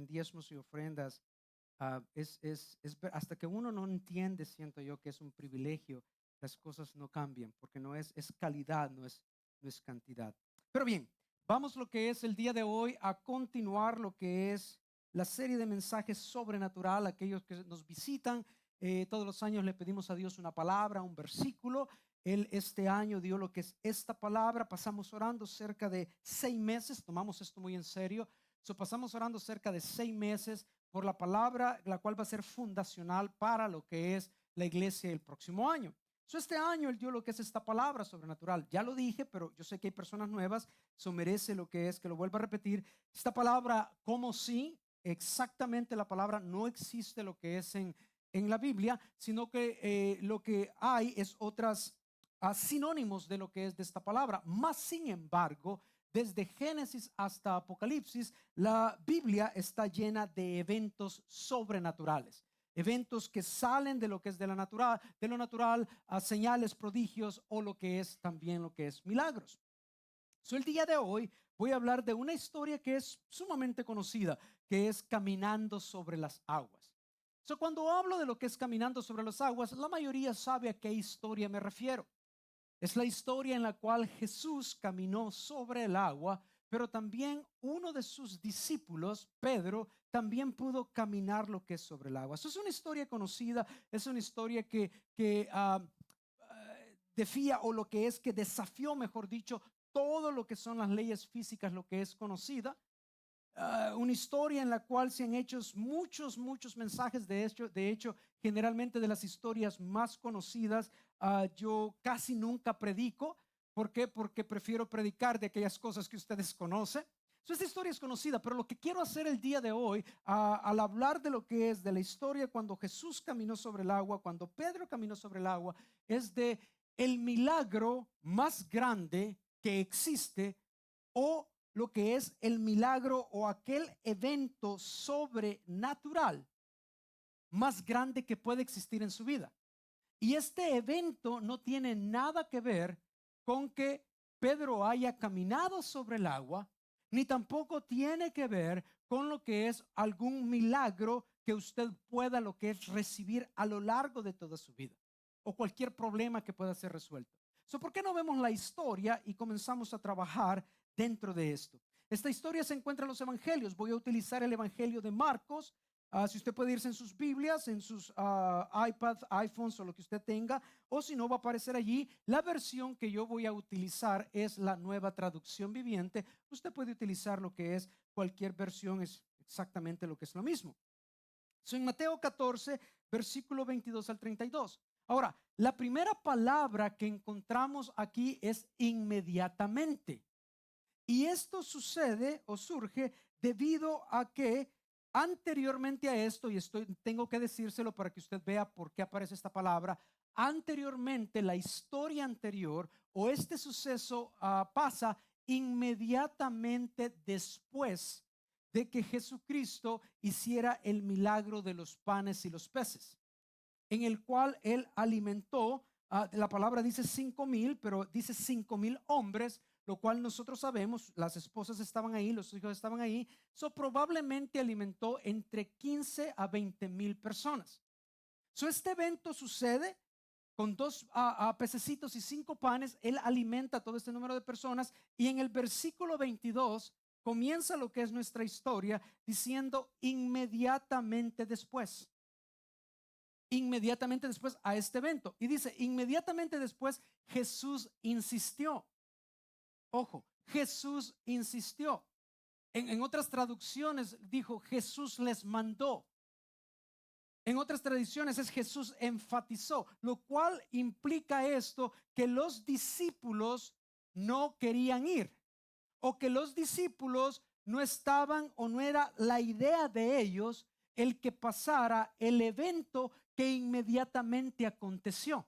diezmos y ofrendas, hasta que uno no entiende, siento yo, que es un privilegio, las cosas no cambian, porque es calidad, no es cantidad. Pero bien, vamos lo que es el día de hoy a continuar lo que es la serie de mensajes sobrenatural. Aquellos que nos visitan, todos los años le pedimos a Dios una palabra, un versículo. Él este año dio lo que es esta palabra. Pasamos orando cerca de 6 meses, tomamos esto muy en serio. Pasamos orando cerca de 6 meses por la palabra, la cual va a ser fundacional para lo que es la iglesia el próximo año. Este año Él dio lo que es esta palabra sobrenatural. Ya lo dije, pero yo sé que hay personas nuevas. Eso merece lo que es, que lo vuelva a repetir. Esta palabra, como si, exactamente la palabra no existe lo que es en la Biblia, sino que lo que hay es otras sinónimos de lo que es de esta palabra. Más sin embargo, desde Génesis hasta Apocalipsis, la Biblia está llena de eventos sobrenaturales. Eventos que salen de lo que es de lo natural a señales, prodigios o lo que es también lo que es milagros. El día de hoy voy a hablar de una historia que es sumamente conocida, que es Caminando sobre las aguas. Cuando hablo de lo que es Caminando sobre las aguas, la mayoría sabe a qué historia me refiero. Es la historia en la cual Jesús caminó sobre el agua, pero también uno de sus discípulos, Pedro, también pudo caminar lo que es sobre el agua. Eso es una historia conocida, es una historia que defía, o lo que es que desafió, mejor dicho, todo lo que son las leyes físicas, lo que es conocida. Una historia en la cual se han hecho muchos mensajes. De hecho, generalmente de las historias más conocidas, yo casi nunca predico. ¿Por qué? Porque prefiero predicar de aquellas cosas que ustedes conocen. Esta historia es conocida, pero lo que quiero hacer el día de hoy, al hablar de lo que es de la historia cuando Jesús caminó sobre el agua, cuando Pedro caminó sobre el agua, es de el milagro más grande que existe, o lo que es el milagro o aquel evento sobrenatural más grande que puede existir en su vida. Y este evento no tiene nada que ver con que Pedro haya caminado sobre el agua, ni tampoco tiene que ver con lo que es algún milagro que usted pueda lo que es recibir a lo largo de toda su vida, o cualquier problema que pueda ser resuelto. ¿Por qué no vemos la historia y comenzamos a trabajar dentro de esto? Esta historia se encuentra en los evangelios. Voy a utilizar el evangelio de Marcos. Si usted puede irse en sus Biblias, en sus iPads, iPhones o lo que usted tenga, o si no, va a aparecer allí. La versión que yo voy a utilizar es la Nueva Traducción Viviente. Usted puede utilizar lo que es cualquier versión, es exactamente lo que es lo mismo. En Mateo 14, versículo 22 al 32. Ahora, la primera palabra que encontramos aquí es inmediatamente. Y esto sucede o surge debido a que anteriormente a esto, y tengo que decírselo para que usted vea por qué aparece esta palabra, anteriormente, la historia anterior o este suceso pasa inmediatamente después de que Jesucristo hiciera el milagro de los panes y los peces, en el cual Él alimentó, la palabra dice 5,000, pero dice 5,000 hombres, lo cual nosotros sabemos, las esposas estaban ahí, los hijos estaban ahí. Probablemente alimentó entre 15 a 20,000 personas. Este evento sucede con 2 pececitos y 5 panes. Él alimenta a todo este número de personas, y en el versículo 22 comienza lo que es nuestra historia diciendo inmediatamente después a este evento. Y dice, inmediatamente después Jesús insistió. Ojo, Jesús insistió. En otras traducciones dijo, Jesús les mandó. En otras tradiciones es Jesús enfatizó, lo cual implica esto, que los discípulos no querían ir, o que los discípulos no estaban, o no era la idea de ellos el que pasara el evento que inmediatamente aconteció.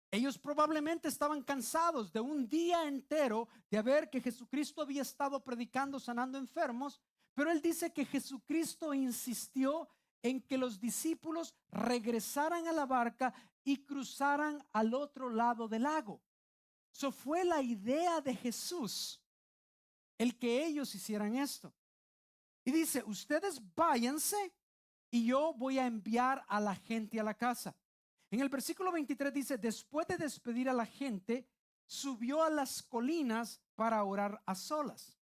Ellos probablemente estaban cansados de un día entero de ver que Jesucristo había estado predicando, sanando enfermos, pero él dice que Jesucristo insistió en que los discípulos regresaran a la barca y cruzaran al otro lado del lago. Fue la idea de Jesús el que ellos hicieran esto. Y dice, ustedes váyanse y yo voy a enviar a la gente a la casa. En el versículo 23 dice, después de despedir a la gente, subió a las colinas para orar a solas.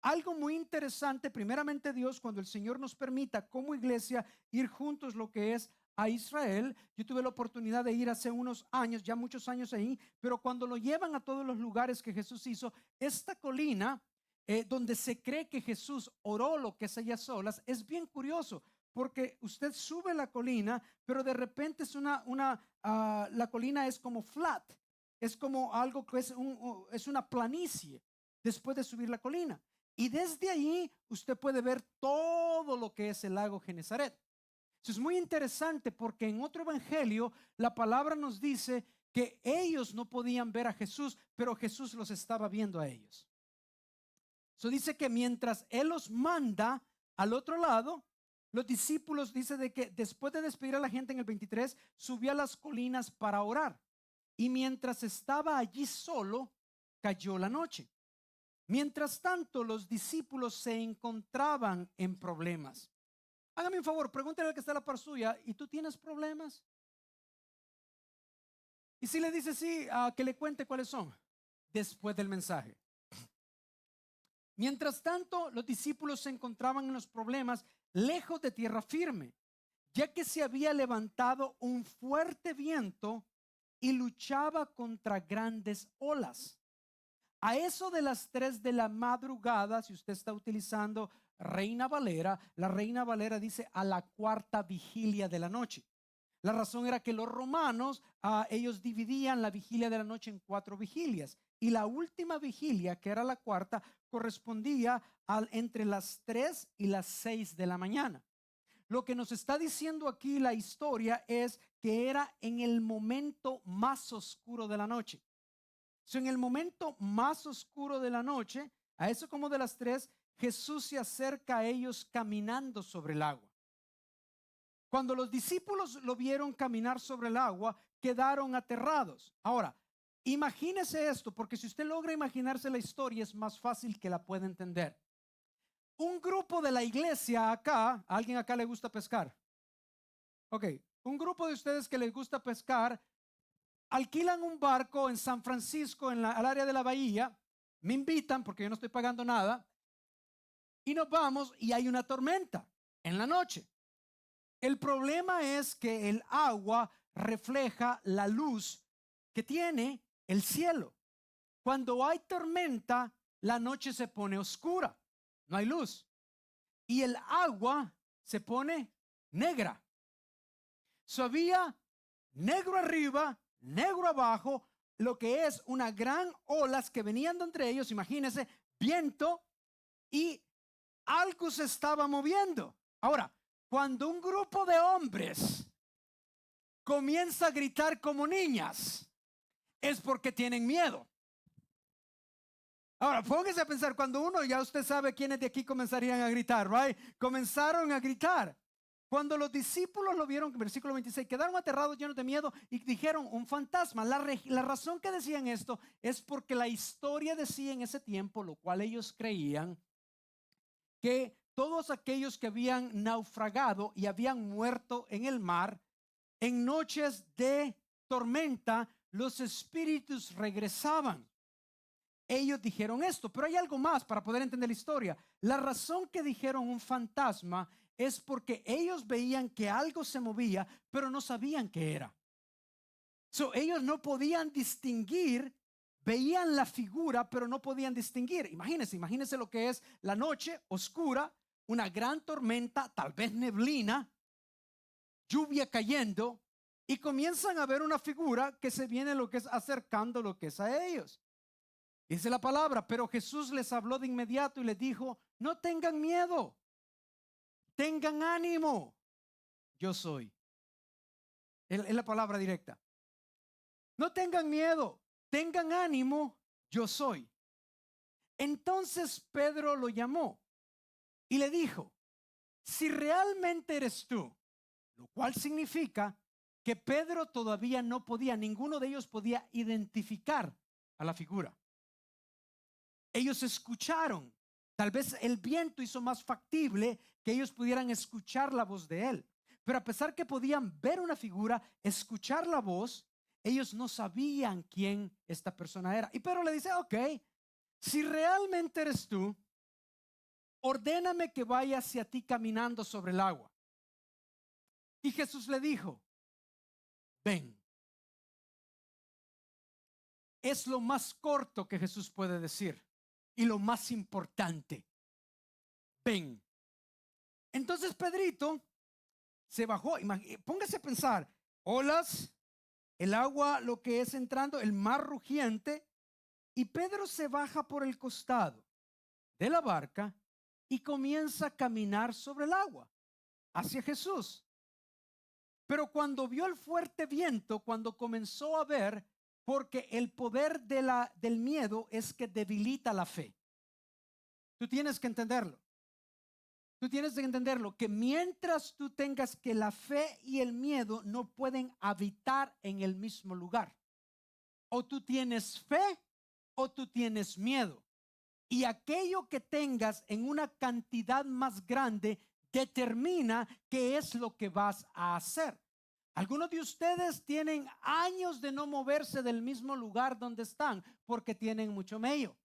Algo muy interesante, primeramente Dios, cuando el Señor nos permita como iglesia ir juntos lo que es a Israel. Yo tuve la oportunidad de ir hace unos años, ya muchos años ahí, pero cuando lo llevan a todos los lugares que Jesús hizo, esta colina donde se cree que Jesús oró lo que es allá solas, es bien curioso, porque usted sube la colina, pero de repente es la colina es como flat, es como algo que es una planicie después de subir la colina. Y desde ahí usted puede ver todo lo que es el lago Genesaret. Eso es muy interesante porque en otro evangelio la palabra nos dice que ellos no podían ver a Jesús, pero Jesús los estaba viendo a ellos. Eso dice que mientras Él los manda al otro lado, los discípulos, dice de que después de despedir a la gente en el 23, subió a las colinas para orar. Y mientras estaba allí solo, cayó la noche. Mientras tanto, los discípulos se encontraban en problemas. Hágame un favor, pregúntale al que está a la par suya, ¿y tú tienes problemas? Y si le dice sí, que le cuente cuáles son después del mensaje. Mientras tanto, los discípulos se encontraban en los problemas lejos de tierra firme, ya que se había levantado un fuerte viento y luchaba contra grandes olas. A eso de las 3 de la madrugada, si usted está utilizando Reina Valera, la Reina Valera dice a la 4ª vigilia de la noche. La razón era que los romanos, ellos dividían la vigilia de la noche en 4 vigilias. Y la última vigilia, que era la 4ª, correspondía entre las 3 y las 6 de la mañana. Lo que nos está diciendo aquí la historia es que era en el momento más oscuro de la noche. En el momento más oscuro de la noche, a eso como de las 3, Jesús se acerca a ellos caminando sobre el agua. Cuando los discípulos lo vieron caminar sobre el agua, quedaron aterrados. Ahora, imagínese esto, porque si usted logra imaginarse la historia, es más fácil que la pueda entender. Un grupo de la iglesia acá, ¿a alguien acá le gusta pescar? Ok, un grupo de ustedes que les gusta pescar, alquilan un barco en San Francisco, al área de la bahía, me invitan porque yo no estoy pagando nada, y nos vamos y hay una tormenta en la noche. El problema es que el agua refleja la luz que tiene el cielo. Cuando hay tormenta, la noche se pone oscura, no hay luz, y el agua se pone negra. Había negro arriba, negro abajo, lo que es una gran olas que venían de entre ellos, imagínense, viento, y algo se estaba moviendo. Ahora, cuando un grupo de hombres comienza a gritar como niñas, es porque tienen miedo. Ahora, póngase a pensar, cuando uno, ya usted sabe quiénes de aquí comenzarían a gritar, right? Comenzaron a gritar. Cuando los discípulos lo vieron, versículo 26, quedaron aterrados, llenos de miedo y dijeron, un fantasma. La razón que decían esto es porque la historia decía en ese tiempo, lo cual ellos creían, que todos aquellos que habían naufragado y habían muerto en el mar, en noches de tormenta, los espíritus regresaban. Ellos dijeron esto, pero hay algo más para poder entender la historia. La razón que dijeron un fantasma es porque ellos veían que algo se movía, pero no sabían qué era. Ellos no podían distinguir, veían la figura, pero no podían distinguir. Imagínense lo que es la noche oscura, una gran tormenta, tal vez neblina, lluvia cayendo, y comienzan a ver una figura que se viene lo que es acercando lo que es a ellos. Dice la palabra, pero Jesús les habló de inmediato y les dijo, no tengan miedo, tengan ánimo, yo soy. Es la palabra directa. No tengan miedo, tengan ánimo, yo soy. Entonces Pedro lo llamó y le dijo, si realmente eres tú, lo cual significa que Pedro todavía no podía, ninguno de ellos podía identificar a la figura. Ellos escucharon Tal vez el viento hizo más factible que ellos pudieran escuchar la voz de él. Pero a pesar que podían ver una figura, escuchar la voz, ellos no sabían quién esta persona era. Y Pedro le dice, ok, si realmente eres tú, ordéname que vaya hacia ti caminando sobre el agua. Y Jesús le dijo, ven. Es lo más corto que Jesús puede decir y lo más importante. Ven. Entonces Pedrito se bajó. Póngase a pensar, olas, el agua, lo que es entrando, el mar rugiente, y Pedro se baja por el costado de la barca y comienza a caminar sobre el agua hacia Jesús. Pero cuando vio el fuerte viento, cuando comenzó a ver, porque el poder del miedo es que debilita la fe. Tú tienes que entenderlo. Tú tienes que entenderlo, que mientras tú tengas que la fe y el miedo no pueden habitar en el mismo lugar. O tú tienes fe o tú tienes miedo. Y aquello que tengas en una cantidad más grande determina qué es lo que vas a hacer. Algunos de ustedes tienen años de no moverse del mismo lugar donde están porque tienen mucho miedo.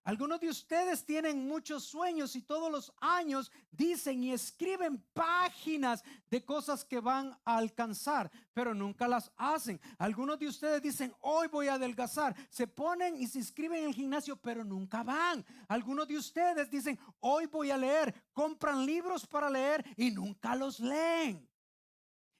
Algunos de ustedes tienen muchos sueños y todos los años dicen y escriben páginas de cosas que van a alcanzar, pero nunca las hacen. Algunos de ustedes dicen, hoy voy a adelgazar. Se ponen y se inscriben en el gimnasio, pero nunca van. Algunos de ustedes dicen, hoy voy a leer. Compran libros para leer y nunca los leen.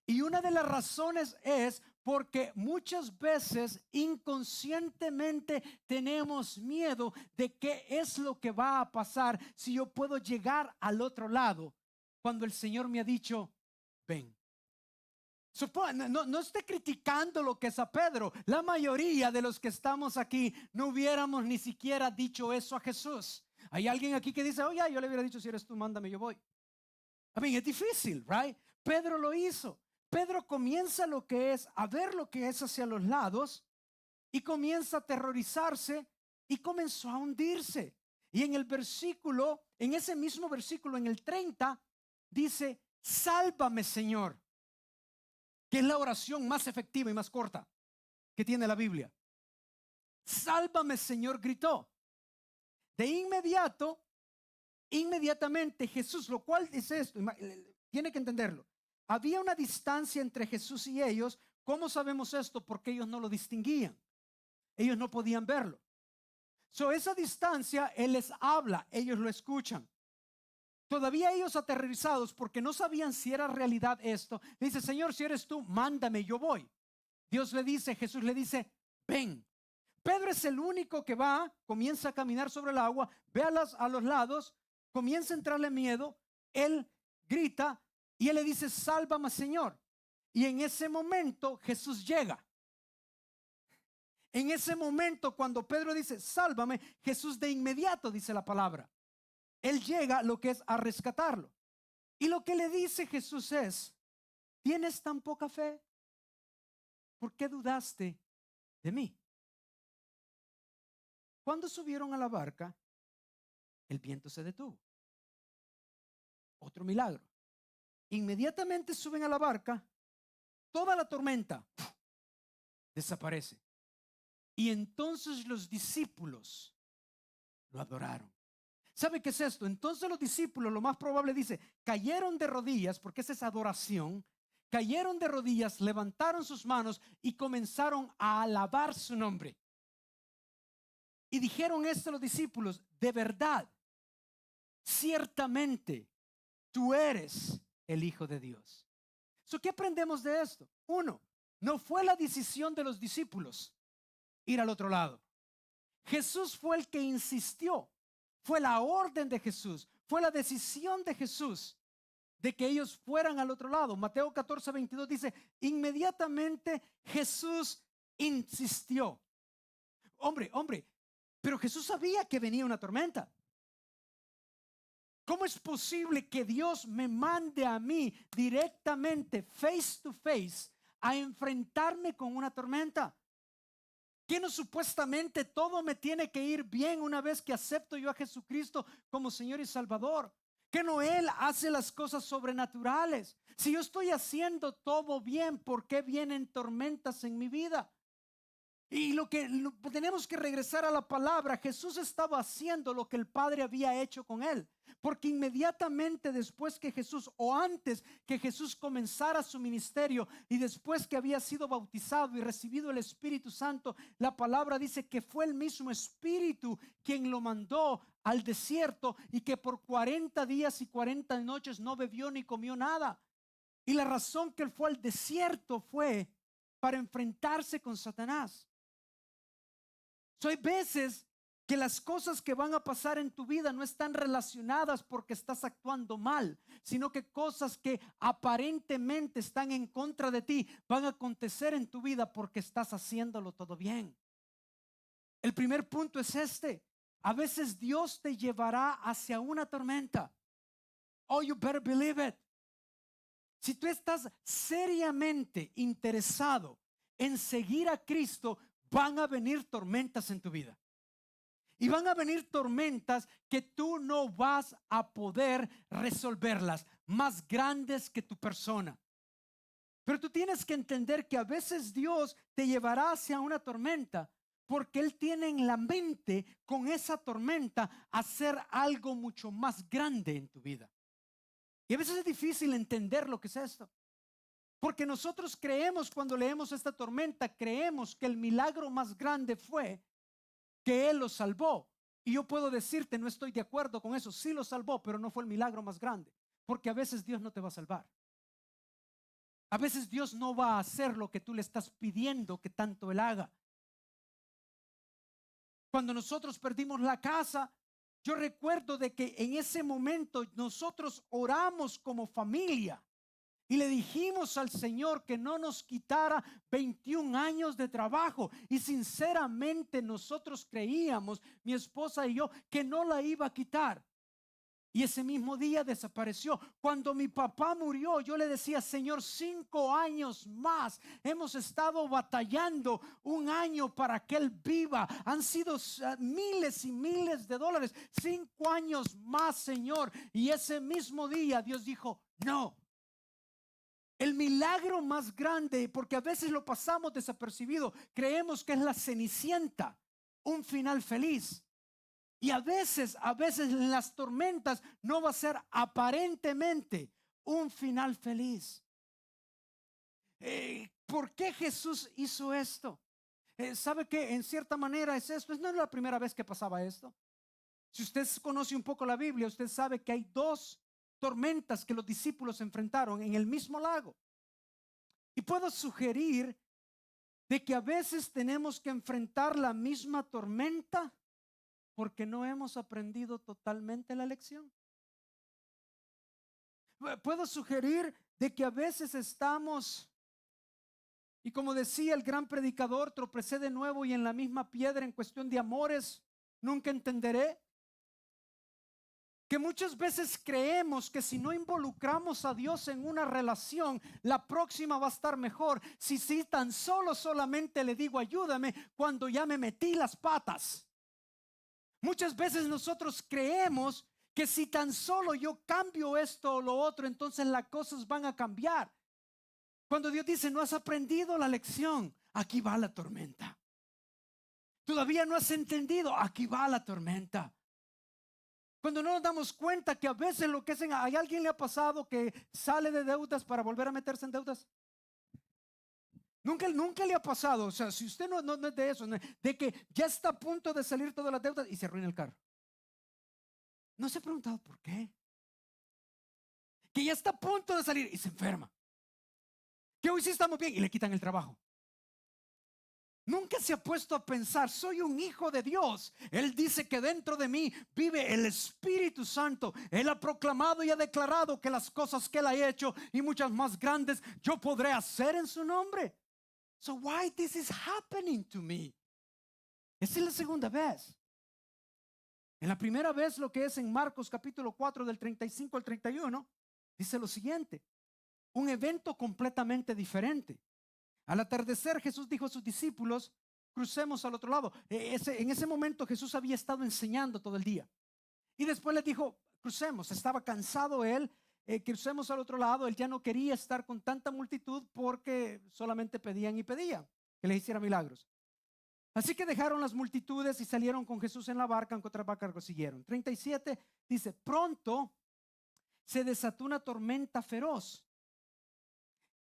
Y una de las razones es porque muchas veces inconscientemente tenemos miedo de qué es lo que va a pasar si yo puedo llegar al otro lado cuando el Señor me ha dicho, ven. No esté criticando lo que es a Pedro. La mayoría de los que estamos aquí no hubiéramos ni siquiera dicho eso a Jesús. Hay alguien aquí que dice, oye, yo le hubiera dicho, si eres tú, mándame, yo voy. Es difícil, right? Pedro lo hizo. Pedro comienza a ver lo que es hacia los lados y comienza a aterrorizarse y comenzó a hundirse. Y en ese mismo versículo, en el 30, dice, sálvame, Señor, que es la oración más efectiva y más corta que tiene la Biblia. Sálvame, Señor, gritó. De inmediatamente Jesús, lo cual es esto, tiene que entenderlo. Había una distancia entre Jesús y ellos. ¿Cómo sabemos esto? Porque ellos no lo distinguían. Ellos no podían verlo. Esa distancia, Él les habla, ellos lo escuchan. Todavía ellos aterrorizados porque no sabían si era realidad esto. Le dice, Señor, si eres tú, mándame, yo voy. Jesús le dice, ven. Pedro es el único que va, comienza a caminar sobre el agua, ve a los lados, comienza a entrarle miedo. Él grita y él le dice, sálvame, Señor. Y en ese momento Jesús llega. En ese momento, cuando Pedro dice, sálvame, Jesús de inmediato dice la palabra. Él llega, lo que es a rescatarlo. Y lo que le dice Jesús es, ¿tienes tan poca fe? ¿Por qué dudaste de mí? Cuando subieron a la barca, el viento se detuvo. Otro milagro. Inmediatamente suben a la barca, toda la tormenta desaparece. Y entonces los discípulos lo adoraron. ¿Sabe qué es esto? Entonces los discípulos, lo más probable dice, cayeron de rodillas, porque esa es adoración. Cayeron de rodillas, levantaron sus manos y comenzaron a alabar su nombre. Y dijeron esto los discípulos, de verdad, ciertamente, tú eres el Hijo de Dios. ¿Qué aprendemos de esto? Uno, no fue la decisión de los discípulos ir al otro lado. Jesús fue el que insistió. Fue la orden de Jesús. Fue la decisión de Jesús de que ellos fueran al otro lado. Mateo 14:22 dice, inmediatamente Jesús insistió. Hombre, pero Jesús sabía que venía una tormenta. ¿Cómo es posible que Dios me mande a mí directamente, face to face, a enfrentarme con una tormenta? ¿Que no supuestamente todo me tiene que ir bien una vez que acepto yo a Jesucristo como Señor y Salvador? ¿Que no Él hace las cosas sobrenaturales? Si yo estoy haciendo todo bien, ¿por qué vienen tormentas en mi vida? Y tenemos que regresar a la palabra. Jesús estaba haciendo lo que el Padre había hecho con él, porque inmediatamente después que Jesús, o antes que Jesús comenzara su ministerio, y después que había sido bautizado y recibido el Espíritu Santo, la palabra dice que fue el mismo Espíritu quien lo mandó al desierto, y que por 40 días y 40 noches no bebió ni comió nada. Y la razón que él fue al desierto fue para enfrentarse con Satanás. Hay veces que las cosas que van a pasar en tu vida no están relacionadas porque estás actuando mal, sino que cosas que aparentemente están en contra de ti van a acontecer en tu vida porque estás haciéndolo todo bien. El primer punto es este: a veces Dios te llevará hacia una tormenta. Oh, you better believe it. Si tú estás seriamente interesado en seguir a Cristo, van a venir tormentas en tu vida. Y van a venir tormentas que tú no vas a poder resolverlas, más grandes que tu persona. Pero tú tienes que entender que a veces Dios te llevará hacia una tormenta porque Él tiene en la mente con esa tormenta hacer algo mucho más grande en tu vida. Y a veces es difícil entender lo que es esto. Porque nosotros creemos, cuando leemos esta tormenta, creemos que el milagro más grande fue que Él lo salvó. Y yo puedo decirte, no estoy de acuerdo con eso. Sí lo salvó, pero no fue el milagro más grande. Porque a veces Dios no te va a salvar. A veces Dios no va a hacer lo que tú le estás pidiendo que tanto Él haga. Cuando nosotros perdimos la casa, yo recuerdo de que en ese momento nosotros oramos como familia. Y le dijimos al Señor que no nos quitara 21 años de trabajo. Y sinceramente nosotros creíamos, mi esposa y yo, que no la iba a quitar. Y ese mismo día desapareció. Cuando mi papá murió, yo le decía: Señor, 5 años más. Hemos estado batallando, 1 año para que Él viva. Han sido miles y miles de dólares. 5 años más, Señor. Y ese mismo día Dios dijo: no. El milagro más grande, porque a veces lo pasamos desapercibido, creemos que es la Cenicienta, un final feliz. Y a veces las tormentas no va a ser aparentemente un final feliz. ¿Por qué Jesús hizo esto? ¿Sabe que en cierta manera es esto? No es la primera vez que pasaba esto. Si usted conoce un poco la Biblia, usted sabe que hay 2 tormentas que los discípulos enfrentaron en el mismo lago. Y puedo sugerir de que a veces tenemos que enfrentar la misma tormenta porque no hemos aprendido totalmente la lección. Puedo sugerir de que a veces estamos, y como decía el gran predicador, tropecé de nuevo y en la misma piedra, en cuestión de amores nunca entenderé. Que muchas veces creemos que si no involucramos a Dios en una relación, la próxima va a estar mejor. Si tan solamente le digo ayúdame cuando ya me metí las patas. Muchas veces nosotros creemos que si tan solo yo cambio esto o lo otro, entonces las cosas van a cambiar. Cuando Dios dice: no has aprendido la lección, aquí va la tormenta. Todavía no has entendido, aquí va la tormenta. Cuando no nos damos cuenta que a veces lo que hacen, ¿hay alguien le ha pasado que sale de deudas para volver a meterse en deudas? Nunca le ha pasado. O sea, si usted no es de eso, de que ya está a punto de salir todas las deudas y se arruina el carro. ¿No se ha preguntado por qué? Que ya está a punto de salir y se enferma. Que hoy sí estamos bien y le quitan el trabajo. Nunca se ha puesto a pensar: soy un hijo de Dios. Él dice que dentro de mí vive el Espíritu Santo. Él ha proclamado y ha declarado que las cosas que Él ha hecho y muchas más grandes yo podré hacer en su nombre. So why this is happening to me? Esta es la segunda vez. En la primera vez, lo que es en Marcos capítulo 4 del 35 al 31, dice lo siguiente: un evento completamente diferente. Al atardecer, Jesús dijo a sus discípulos: crucemos al otro lado. En ese momento Jesús había estado enseñando todo el día. Y después les dijo, crucemos. Estaba cansado él, crucemos al otro lado. Él ya no quería estar con tanta multitud porque solamente pedían y pedían que les hiciera milagros. Así que dejaron las multitudes y salieron con Jesús en la barca, en otra barca lo siguieron. 37 dice, pronto se desató una tormenta feroz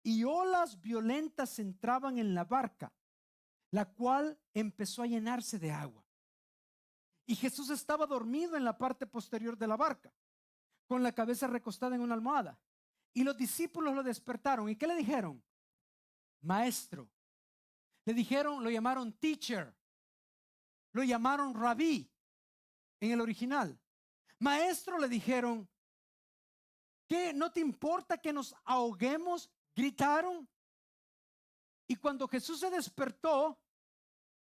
y olas violentas entraban en la barca, la cual empezó a llenarse de agua. Y Jesús estaba dormido en la parte posterior de la barca, con la cabeza recostada en una almohada. Y los discípulos lo despertaron. ¿Y qué le dijeron? Maestro. Le dijeron, lo llamaron teacher, lo llamaron rabí en el original. Maestro, le dijeron, ¿qué? ¿No te importa que nos ahoguemos? Gritaron. Y cuando Jesús se despertó,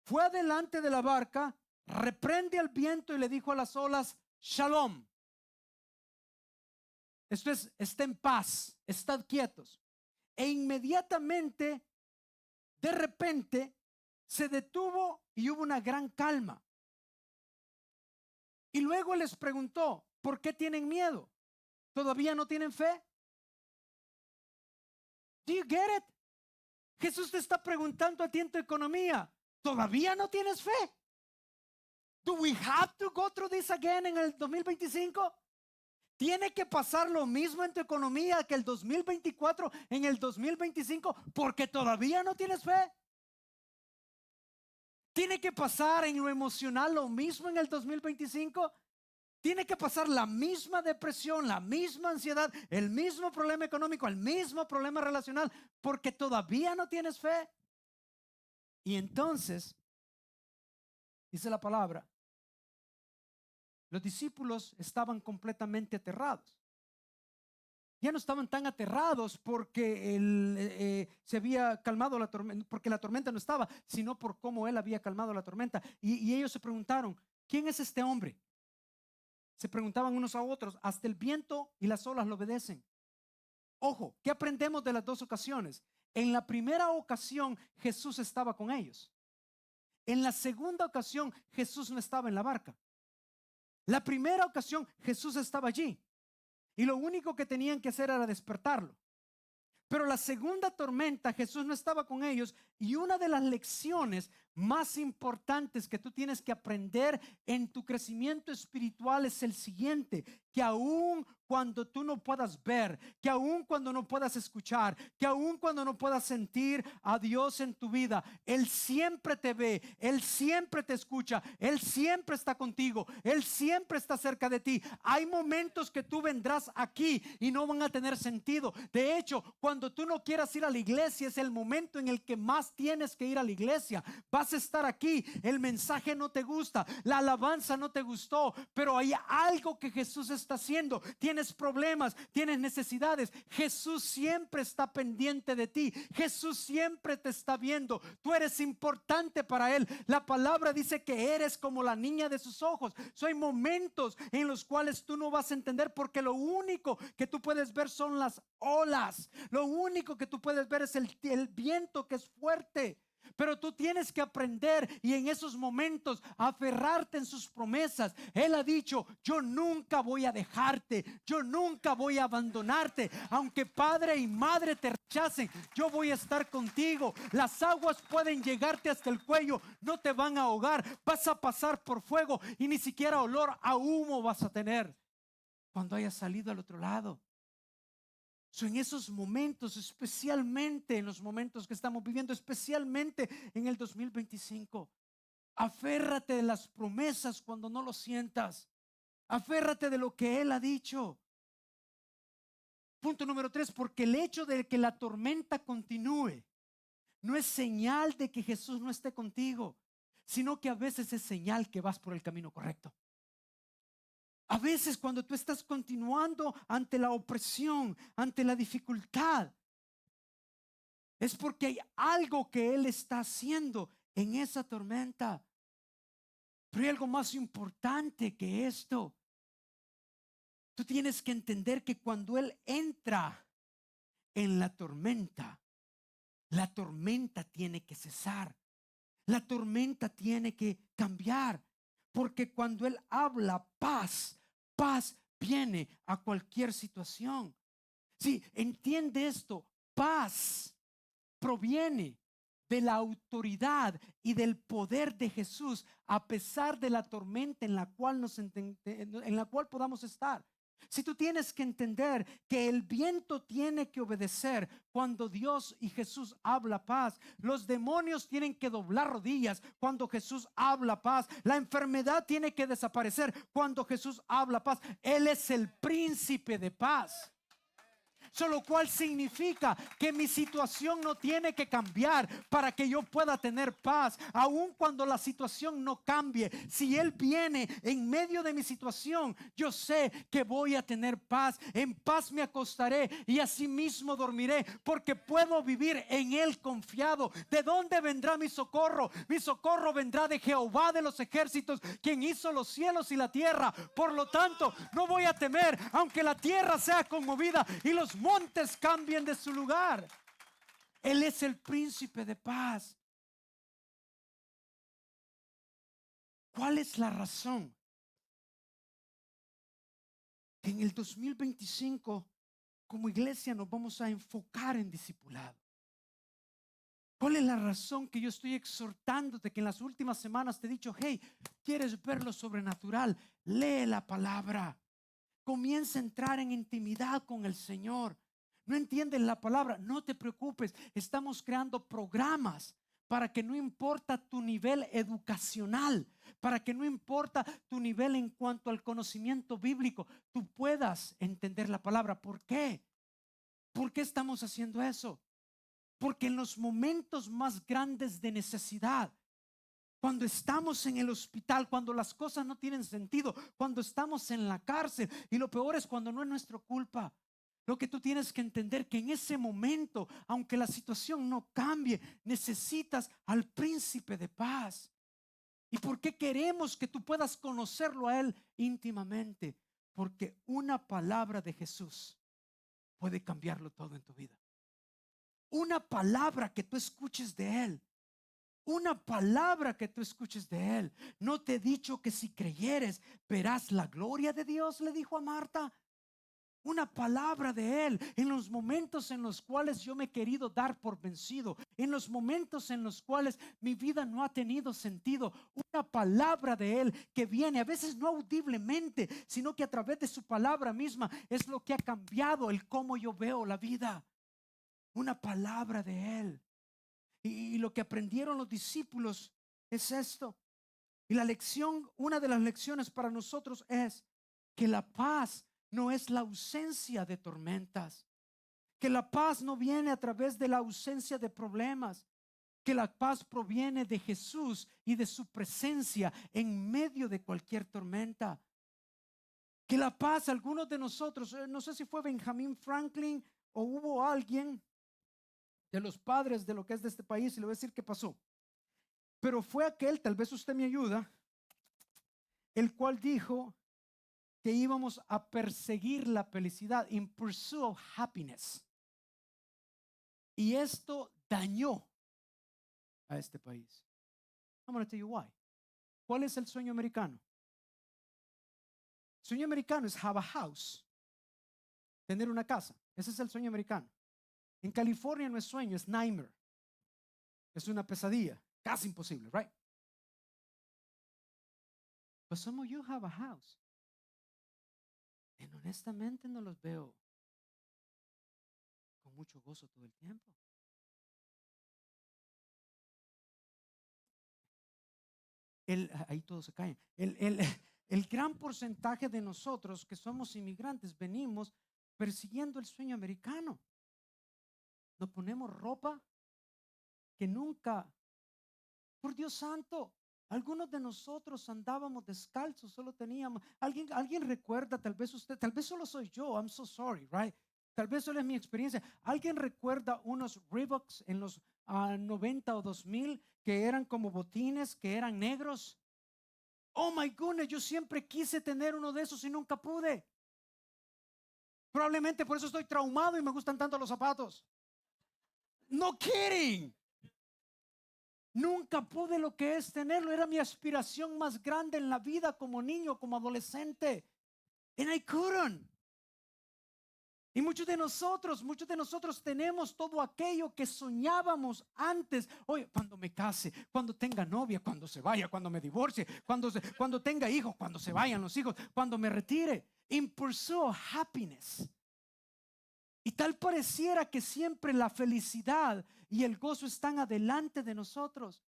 fue adelante de la barca, reprende al viento y le dijo a las olas, Shalom. Esto es, está en paz, estad quietos. E inmediatamente, de repente, se detuvo y hubo una gran calma. Y luego les preguntó, ¿por qué tienen miedo? ¿Todavía no tienen fe? Do you get it? Jesús te está preguntando a ti en tu economía, ¿todavía no tienes fe? Do we have to go through this again en el 2025? ¿Tiene que pasar lo mismo en tu economía que el 2024 en el 2025 porque todavía no tienes fe? ¿Tiene que pasar en lo emocional lo mismo en el 2025? ¿Tiene que pasar la misma depresión, la misma ansiedad, el mismo problema económico, el mismo problema relacional porque todavía no tienes fe? Y entonces, dice la palabra, los discípulos estaban completamente aterrados. Ya no estaban tan aterrados porque se había calmado la tormenta, porque la tormenta no estaba, sino por cómo él había calmado la tormenta. Y ellos se preguntaron, ¿quién es este hombre? Se preguntaban unos a otros, hasta el viento y las olas lo obedecen. Ojo, ¿qué aprendemos de las dos ocasiones? En la primera ocasión Jesús estaba con ellos. En la segunda ocasión Jesús no estaba en la barca. La primera ocasión Jesús estaba allí y lo único que tenían que hacer era despertarlo. Pero la segunda tormenta Jesús no estaba con ellos y una de las lecciones más importantes que tú tienes que aprender en tu crecimiento espiritual es el siguiente: que aun cuando tú no puedas ver, que aun cuando no puedas escuchar, que aun cuando no puedas sentir a Dios en tu vida, Él siempre te ve, Él siempre te escucha, Él siempre está contigo, Él siempre está cerca de ti. Hay momentos que tú vendrás aquí y no van a tener sentido. De hecho, cuando tú no quieras ir a la iglesia es el momento en el que más tienes que ir a la iglesia. Vas a estar aquí, el mensaje no te gusta, la alabanza no te gustó, pero hay algo que Jesús está haciendo. Tienes problemas, tienes necesidades, Jesús siempre está pendiente de ti, Jesús siempre te está viendo. Tú eres importante para Él. La palabra dice que eres como la niña de sus ojos. Hay momentos en los cuales tú no vas a entender porque lo único que tú puedes ver son las olas, lo único que tú puedes ver es el viento que es fuerte. Pero tú tienes que aprender y en esos momentos aferrarte en sus promesas. Él ha dicho, yo nunca voy a dejarte, yo nunca voy a abandonarte. Aunque padre y madre te rechacen, yo voy a estar contigo. Las aguas pueden llegarte hasta el cuello, no te van a ahogar. Vas a pasar por fuego y ni siquiera olor a humo vas a tener cuando hayas salido al otro lado. En esos momentos, especialmente en los momentos que estamos viviendo, especialmente en el 2025, aférrate de las promesas cuando no lo sientas. Aférrate de lo que Él ha dicho. Punto número 3, porque el hecho de que la tormenta continúe no es señal de que Jesús no esté contigo, sino que a veces es señal que vas por el camino correcto. A veces cuando tú estás continuando ante la opresión, ante la dificultad, es porque hay algo que Él está haciendo en esa tormenta. Pero hay algo más importante que esto. Tú tienes que entender que cuando Él entra en la tormenta tiene que cesar. La tormenta tiene que cambiar, porque cuando Él habla paz, paz viene a cualquier situación. Sí, entiende esto, paz proviene de la autoridad y del poder de Jesús, a pesar de la tormenta en la cual en la cual podamos estar. Si tú tienes que entender que el viento tiene que obedecer cuando Dios y Jesús habla paz, los demonios tienen que doblar rodillas cuando Jesús habla paz, la enfermedad tiene que desaparecer cuando Jesús habla paz. Él es el príncipe de paz. Lo cual significa que mi situación no tiene que cambiar para que yo pueda tener paz. Aun cuando la situación no cambie, si Él viene en medio de mi situación, yo sé que voy a tener paz. En paz me acostaré y asimismo dormiré, porque puedo vivir en Él confiado. ¿De dónde vendrá mi socorro? Mi socorro vendrá de Jehová de los ejércitos, quien hizo los cielos y la tierra. Por lo tanto, no voy a temer, aunque la tierra sea conmovida y los montes cambien de su lugar. Él es el príncipe de paz. ¿Cuál es la razón que en el 2025 como iglesia nos vamos a enfocar en discipulado? ¿Cuál es la razón que yo estoy exhortándote, que en las últimas semanas te he dicho, hey, ¿quieres ver lo sobrenatural? Lee la palabra. Comienza a entrar en intimidad con el Señor. No entiendes la palabra, no te preocupes. Estamos creando programas para que no importa tu nivel educacional, para que no importa tu nivel en cuanto al conocimiento bíblico, tú puedas entender la palabra. ¿Por qué? ¿Por qué estamos haciendo eso? Porque en los momentos más grandes de necesidad, cuando estamos en el hospital, cuando las cosas no tienen sentido, cuando estamos en la cárcel, y lo peor es cuando no es nuestra culpa, lo que tú tienes que entender que en ese momento, aunque la situación no cambie, necesitas al príncipe de paz. ¿Y por qué queremos que tú puedas conocerlo a Él íntimamente? Porque una palabra de Jesús puede cambiarlo todo en tu vida. Una palabra que tú escuches de Él. Una palabra que tú escuches de Él. ¿No te he dicho que si creyeres verás la gloria de Dios?, le dijo a Marta. Una palabra de Él en los momentos en los cuales yo me he querido dar por vencido, en los momentos en los cuales mi vida no ha tenido sentido. Una palabra de Él que viene, a veces no audiblemente, sino que a través de su palabra misma es lo que ha cambiado el cómo yo veo la vida. Una palabra de Él. Y lo que aprendieron los discípulos es esto. Y la lección, una de las lecciones para nosotros es que la paz no es la ausencia de tormentas, que la paz no viene a través de la ausencia de problemas, que la paz proviene de Jesús y de su presencia en medio de cualquier tormenta. Que la paz, algunos de nosotros, no sé si fue Benjamin Franklin o hubo alguien de los padres de lo que es de este país, y le voy a decir qué pasó, pero fue aquel, tal vez usted me ayuda, el cual dijo que íbamos a perseguir la felicidad, in pursuit of happiness. Y esto dañó a este país. I'm going to tell you why. ¿Cuál es el sueño americano? El sueño americano es have a house, tener una casa. Ese es el sueño americano. En California no es sueño, es nightmare. Es una pesadilla, casi imposible, right? But some of you have a house. Y honestamente no los veo con mucho gozo todo el tiempo. Ahí todos se caen. El gran porcentaje de nosotros que somos inmigrantes venimos persiguiendo el sueño americano. Nos ponemos ropa que nunca, por Dios santo, algunos de nosotros andábamos descalzos, solo teníamos, alguien recuerda, tal vez usted, tal vez solo soy yo, I'm so sorry, right? Tal vez solo es mi experiencia. ¿Alguien recuerda unos Reeboks en los 90 o 2000 que eran como botines, que eran negros? Oh my goodness, yo siempre quise tener uno de esos y nunca pude. Probablemente por eso estoy traumado y me gustan tanto los zapatos. No kidding. Nunca pude lo que es tenerlo. Era mi aspiración más grande en la vida como niño, como adolescente. And I couldn't. Y muchos de nosotros tenemos todo aquello que soñábamos antes. Oye, cuando me case, cuando tenga novia, cuando se vaya, cuando me divorcie, cuando tenga hijos, cuando se vayan los hijos, cuando me retire. In pursuit of happiness. Y tal pareciera que siempre la felicidad y el gozo están adelante de nosotros.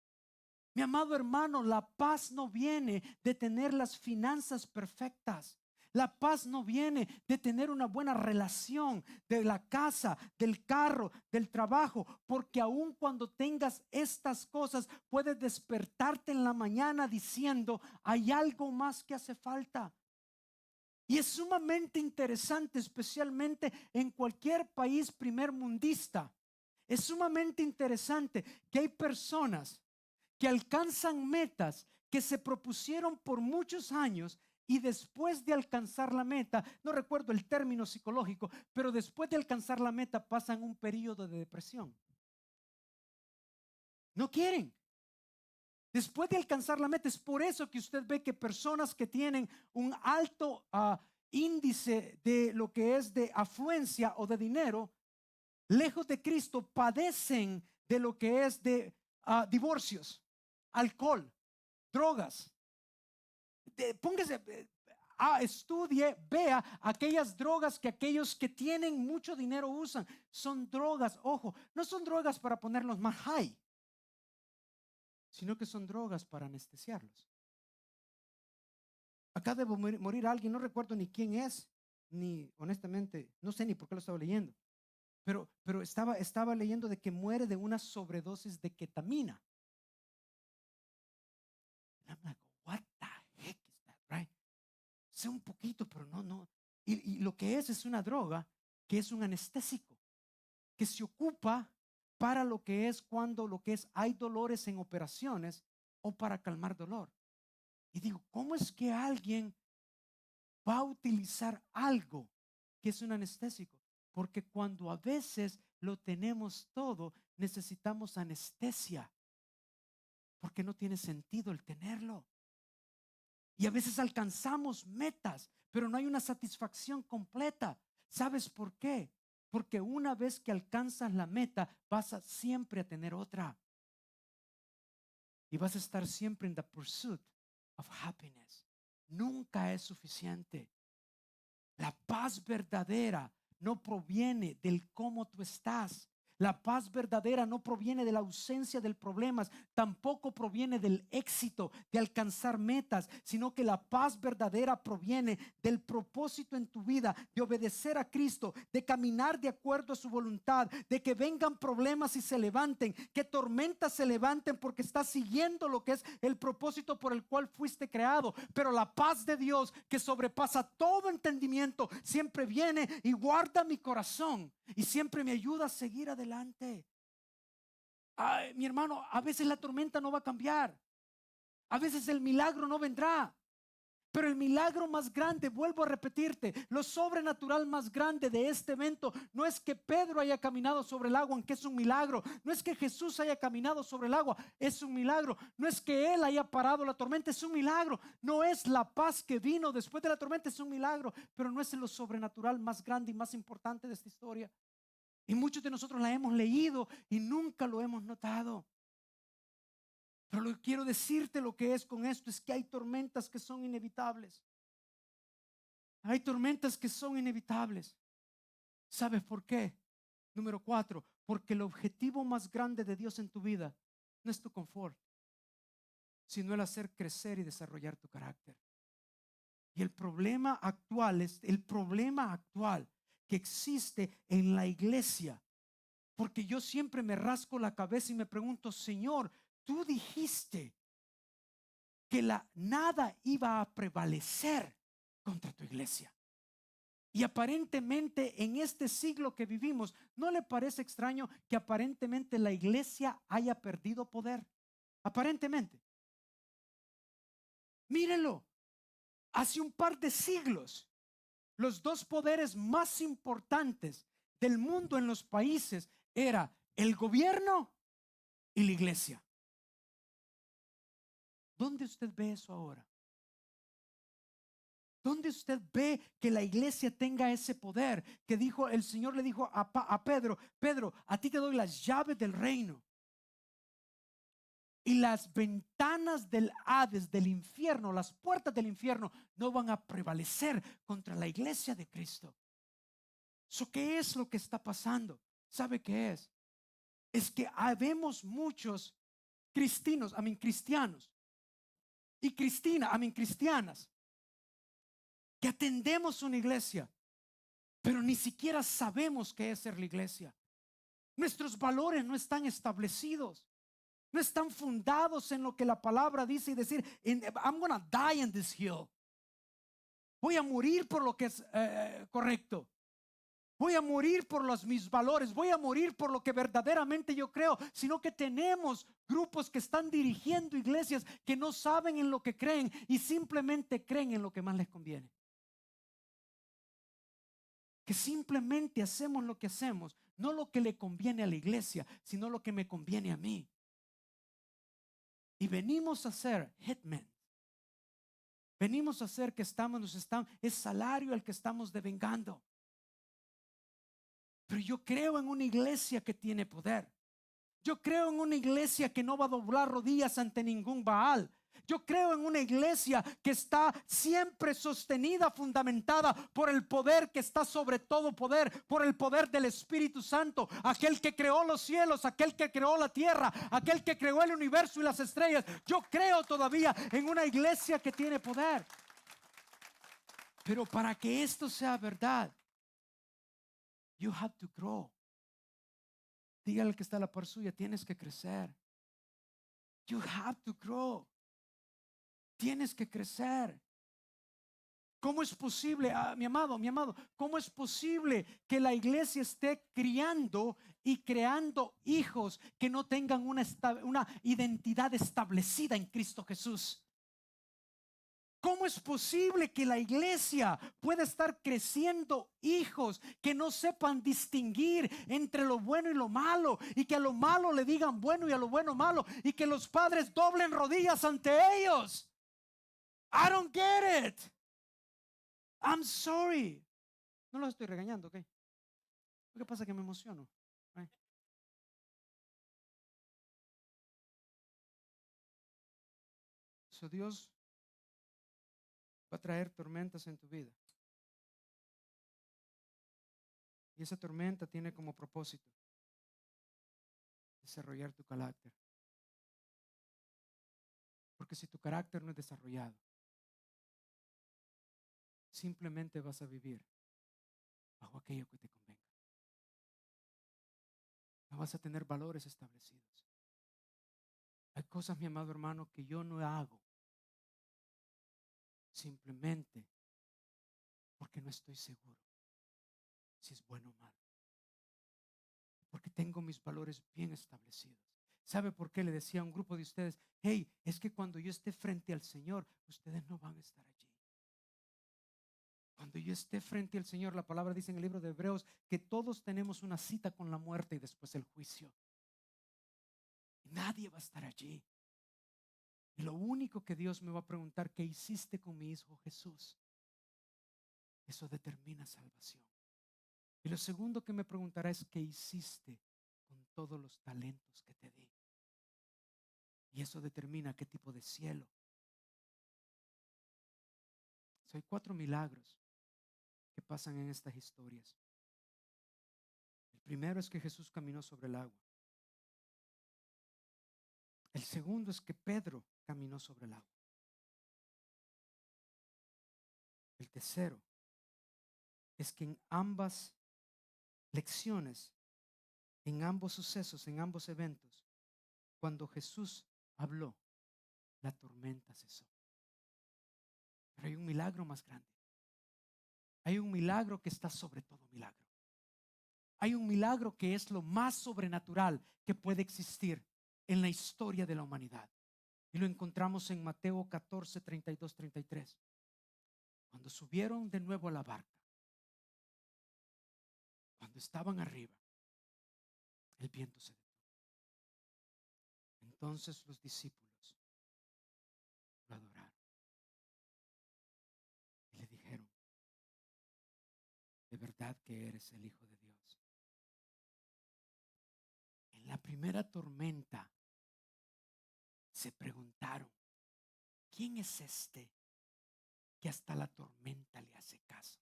Mi amado hermano, la paz no viene de tener las finanzas perfectas. La paz no viene de tener una buena relación de la casa, del carro, del trabajo, porque aun cuando tengas estas cosas, puedes despertarte en la mañana diciendo, hay algo más que hace falta. Y es sumamente interesante, especialmente en cualquier país primermundista. Es sumamente interesante que hay personas que alcanzan metas que se propusieron por muchos años y después de alcanzar la meta, no recuerdo el término psicológico, pero después de alcanzar la meta pasan un periodo de depresión. No quieren. Después de alcanzar la meta, es por eso que usted ve que personas que tienen un alto índice de lo que es de afluencia o de dinero, lejos de Cristo, padecen de lo que es de divorcios, alcohol, drogas. Póngase, estudie, vea aquellas drogas que aquellos que tienen mucho dinero usan. Son drogas, ojo, no son drogas para ponerlos más high, sino que son drogas para anestesiarlos. Acá debo morir alguien, no recuerdo ni quién es, ni honestamente, no sé ni por qué lo estaba leyendo, pero estaba leyendo de que muere de una sobredosis de ketamina. And I'm like, what the heck is that, right? Sé un poquito, pero no. Y lo que es una droga que es un anestésico, que se ocupa para lo que es cuando hay dolores en operaciones o para calmar dolor. Y digo, ¿cómo es que alguien va a utilizar algo que es un anestésico? Porque cuando a veces lo tenemos todo, necesitamos anestesia, porque no tiene sentido el tenerlo. Y a veces alcanzamos metas, pero no hay una satisfacción completa. ¿Sabes por qué? Porque una vez que alcanzas la meta, vas a siempre a tener otra. Y vas a estar siempre en the pursuit of happiness. Nunca es suficiente. La paz verdadera no proviene del cómo tú estás. La paz verdadera no proviene de la ausencia del problema, tampoco proviene del éxito de alcanzar metas, sino que la paz verdadera proviene del propósito en tu vida, de obedecer a Cristo, de caminar de acuerdo a su voluntad, de que vengan problemas y se levanten, que tormentas se levanten porque estás siguiendo lo que es el propósito por el cual fuiste creado. Pero la paz de Dios, que sobrepasa todo entendimiento, siempre viene y guarda mi corazón y siempre me ayuda a seguir adelante. Ay, mi hermano, a veces la tormenta no va a cambiar, a veces el milagro no vendrá, pero el milagro más grande, vuelvo a repetirte, lo sobrenatural más grande de este evento no es que Pedro haya caminado sobre el agua, aunque es un milagro. No es que Jesús haya caminado sobre el agua, es un milagro. No es que Él haya parado la tormenta, es un milagro. No es la paz que vino después de la tormenta, es un milagro. Pero no es lo sobrenatural más grande y más importante de esta historia. Y muchos de nosotros la hemos leído y nunca lo hemos notado. Pero lo que quiero decirte lo que es con esto es que hay tormentas que son inevitables. Hay tormentas que son inevitables. ¿Sabes por qué? Número 4, porque el objetivo más grande de Dios en tu vida no es tu confort, sino el hacer crecer y desarrollar tu carácter. Y el problema actual que existe en la iglesia, porque yo siempre me rasco la cabeza y me pregunto, Señor, tú dijiste que nada iba a prevalecer contra tu iglesia. Y aparentemente en este siglo que vivimos, ¿no le parece extraño que aparentemente la iglesia haya perdido poder? Aparentemente. Mírenlo, hace un par de siglos, los dos poderes más importantes del mundo en los países era el gobierno y la iglesia. ¿Dónde usted ve eso ahora? ¿Dónde usted ve que la iglesia tenga ese poder? Que dijo, el Señor le dijo a Pedro: Pedro, a ti te doy las llaves del reino. Y las ventanas del Hades, del infierno, las puertas del infierno no van a prevalecer contra la iglesia de Cristo. ¿Qué es lo que está pasando? ¿Sabe qué es? Es que habemos muchos cristianos y cristianas que atendemos una iglesia, pero ni siquiera sabemos qué es ser la iglesia. Nuestros valores no están establecidos, no están fundados en lo que la palabra dice y decir, I'm gonna die in this hill. Voy a morir por lo que es correcto. Voy a morir por mis valores. Voy a morir por lo que verdaderamente yo creo. Sino que tenemos grupos que están dirigiendo iglesias que no saben en lo que creen y simplemente creen en lo que más les conviene. Que simplemente hacemos lo que hacemos, no lo que le conviene a la iglesia, sino lo que me conviene a mí. Y venimos a ser hitmen. Venimos a hacer que es salario el que estamos devengando. Pero yo creo en una iglesia que tiene poder. Yo creo en una iglesia que no va a doblar rodillas ante ningún Baal. Yo creo en una iglesia que está siempre sostenida, fundamentada por el poder que está sobre todo poder, por el poder del Espíritu Santo, aquel que creó los cielos, aquel que creó la tierra, aquel que creó el universo y las estrellas. Yo creo todavía en una iglesia que tiene poder. Pero para que esto sea verdad, you have to grow. Dígale que está a la par suya, tienes que crecer. You have to grow. Tienes que crecer. ¿Cómo es posible, mi amado, cómo es posible que la iglesia esté criando y creando hijos que no tengan una identidad establecida en Cristo Jesús? ¿Cómo es posible que la iglesia pueda estar creciendo hijos que no sepan distinguir entre lo bueno y lo malo, y que a lo malo le digan bueno y a lo bueno malo, y que los padres doblen rodillas ante ellos? I don't get it. I'm sorry. No los estoy regañando, ¿ok? Lo que pasa es que me emociono. So Dios va a traer tormentas en tu vida. Y esa tormenta tiene como propósito desarrollar tu carácter. Porque si tu carácter no es desarrollado, simplemente vas a vivir bajo aquello que te convenga. No vas a tener valores establecidos. Hay cosas, mi amado hermano, que yo no hago simplemente porque no estoy seguro si es bueno o malo. Porque tengo mis valores bien establecidos. ¿Sabe por qué le decía a un grupo de ustedes? Hey, es que cuando yo esté frente al Señor, ustedes no van a estar allí. Cuando yo esté frente al Señor, la palabra dice en el libro de Hebreos que todos tenemos una cita con la muerte y después el juicio. Nadie va a estar allí. Y lo único que Dios me va a preguntar: ¿qué hiciste con mi hijo Jesús? Eso determina salvación. Y lo segundo que me preguntará es: ¿qué hiciste con todos los talentos que te di? Y eso determina qué tipo de cielo. Hay 4 milagros que pasan en estas historias. El primero es que Jesús caminó sobre el agua. El segundo es que Pedro caminó sobre el agua. El tercero es que en ambas lecciones, en ambos sucesos, en ambos eventos, cuando Jesús habló, la tormenta cesó. Pero hay un milagro más grande. Hay un milagro que está sobre todo milagro. Hay un milagro que es lo más sobrenatural que puede existir en la historia de la humanidad. Y lo encontramos en Mateo 14, 32, 33. Cuando subieron de nuevo a la barca, cuando estaban arriba, el viento se detuvo. Entonces los discípulos verdad que eres el Hijo de Dios. En la primera tormenta se preguntaron, ¿quién es este que hasta la tormenta le hace caso?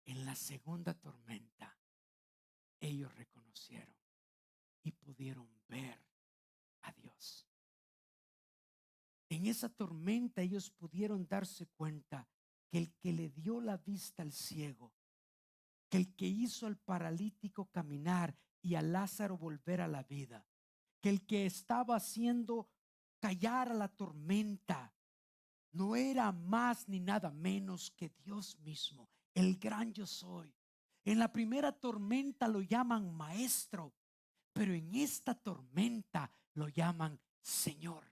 En la segunda tormenta ellos reconocieron y pudieron ver a Dios. En esa tormenta ellos pudieron darse cuenta que el que le dio la vista al ciego, que el que hizo al paralítico caminar y a Lázaro volver a la vida, que el que estaba haciendo callar a la tormenta no era más ni nada menos que Dios mismo, el gran yo soy. En la primera tormenta lo llaman maestro, pero en esta tormenta lo llaman Señor.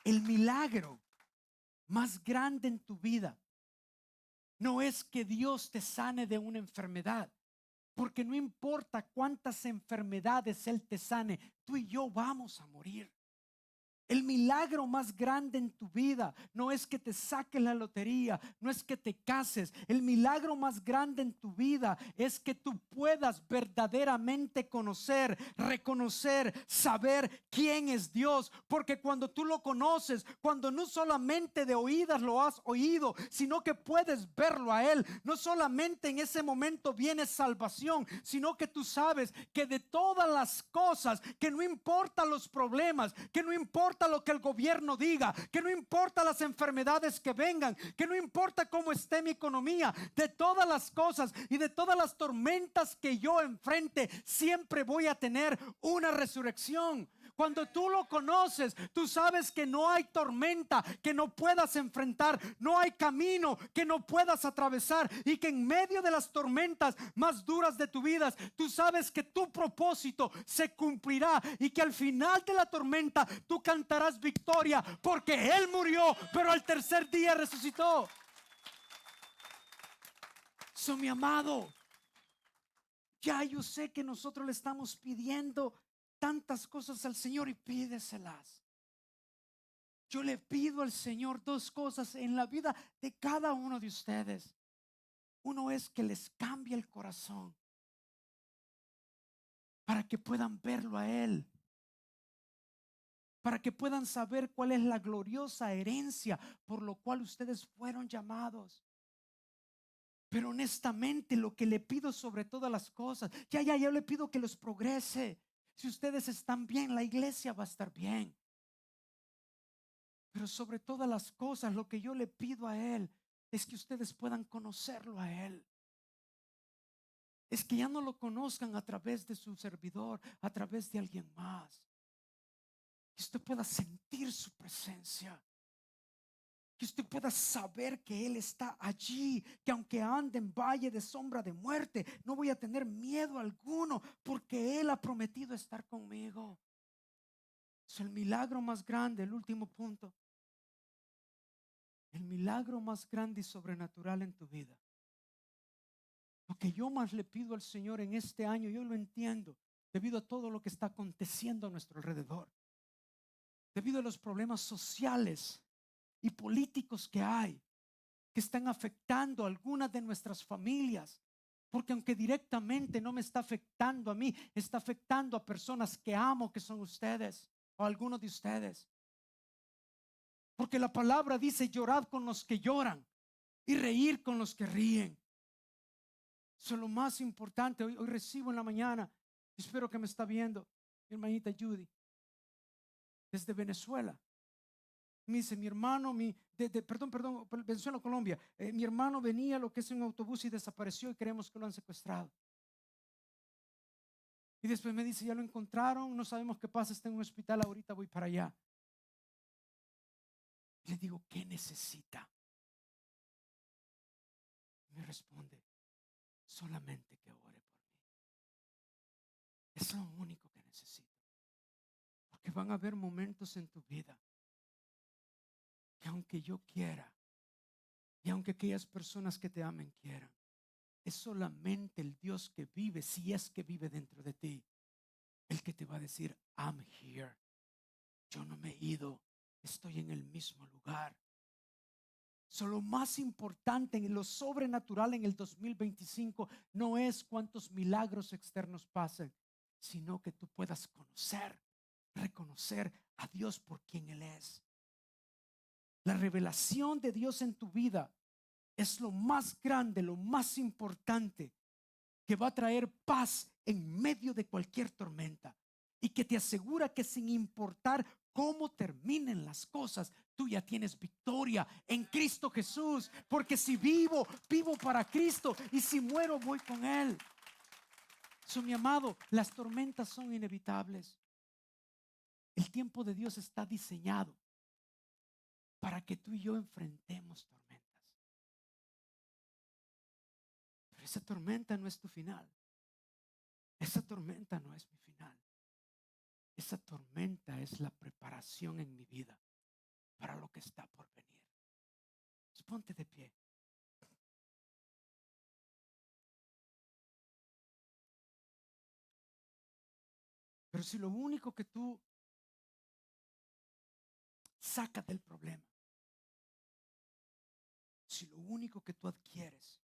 El milagro más grande en tu vida no es que Dios te sane de una enfermedad, porque no importa cuántas enfermedades Él te sane, tú y yo vamos a morir. El milagro más grande en tu vida no es que te saques la lotería, no es que te cases. El milagro más grande en tu vida es que tú puedas verdaderamente conocer, reconocer, saber quién es Dios. Porque cuando tú lo conoces, cuando no solamente de oídas lo has oído, sino que puedes verlo a Él, no solamente en ese momento viene salvación, sino que tú sabes que de todas las cosas, que no importa los problemas, que no importa lo que el gobierno diga, que no importa las enfermedades que vengan, que no importa cómo esté mi economía, de todas las cosas y de todas las tormentas que yo enfrente, siempre voy a tener una resurrección. Cuando tú lo conoces, tú sabes que no hay tormenta que no puedas enfrentar, no hay camino que no puedas atravesar, y que en medio de las tormentas más duras de tu vida, tú sabes que tu propósito se cumplirá y que al final de la tormenta tú cantarás victoria, porque Él murió, pero al tercer día resucitó. Mi amado, ya yo sé que nosotros le estamos pidiendo tantas cosas al Señor, y pídeselas. Yo le pido al Señor dos cosas en la vida de cada uno de ustedes. Uno es que les cambie el corazón para que puedan verlo a Él, para que puedan saber cuál es la gloriosa herencia por lo cual ustedes fueron llamados. Pero honestamente, lo que le pido sobre todas las cosas, yo le pido que los progrese. Si ustedes están bien, la iglesia va a estar bien. Pero sobre todas las cosas, lo que yo le pido a Él es que ustedes puedan conocerlo a Él. Es que ya no lo conozcan a través de su servidor, a través de alguien más. Que usted pueda sentir su presencia, que usted pueda saber que Él está allí, que aunque ande en valle de sombra de muerte, no voy a tener miedo alguno, porque Él ha prometido estar conmigo. Es el milagro más grande, el último punto. El milagro más grande y sobrenatural en tu vida. Lo que yo más le pido al Señor en este año, yo lo entiendo, debido a todo lo que está aconteciendo a nuestro alrededor, debido a los problemas sociales y políticos que hay, que están afectando a algunas de nuestras familias. Porque aunque directamente no me está afectando a mí, está afectando a personas que amo, que son ustedes o algunos de ustedes. Porque la palabra dice: llorad con los que lloran y reír con los que ríen. Eso es lo más importante. Hoy recibo en la mañana, espero que me está viendo, mi hermanita Judy, desde Venezuela. Me dice: mi hermano, perdón, Venezuela, Colombia. Mi hermano venía lo que es un autobús y desapareció, y creemos que lo han secuestrado. Y después me dice: ya lo encontraron, no sabemos qué pasa, está en un hospital, ahorita voy para allá. Y le digo: ¿qué necesita? Me responde: solamente que ore por mí. Es lo único que necesito. Porque van a haber momentos en tu vida que aunque yo quiera, y aunque aquellas personas que te amen quieran, es solamente el Dios que vive, si es que vive dentro de ti, el que te va a decir: I'm here. Yo no me he ido, estoy en el mismo lugar. Lo más importante en lo sobrenatural en el 2025 no es cuántos milagros externos pasen, sino que tú puedas reconocer a Dios por quien Él es. La revelación de Dios en tu vida es lo más grande, lo más importante, que va a traer paz en medio de cualquier tormenta y que te asegura que sin importar cómo terminen las cosas, tú ya tienes victoria en Cristo Jesús. Porque si vivo, vivo para Cristo, y si muero, voy con Él. Mi amado, las tormentas son inevitables. El tiempo de Dios está diseñado para que tú y yo enfrentemos tormentas. Pero esa tormenta no es tu final. Esa tormenta no es mi final. Esa tormenta es la preparación en mi vida para lo que está por venir. Ponte de pie. Pero si lo único que tú sacas del problema, si lo único que tú adquieres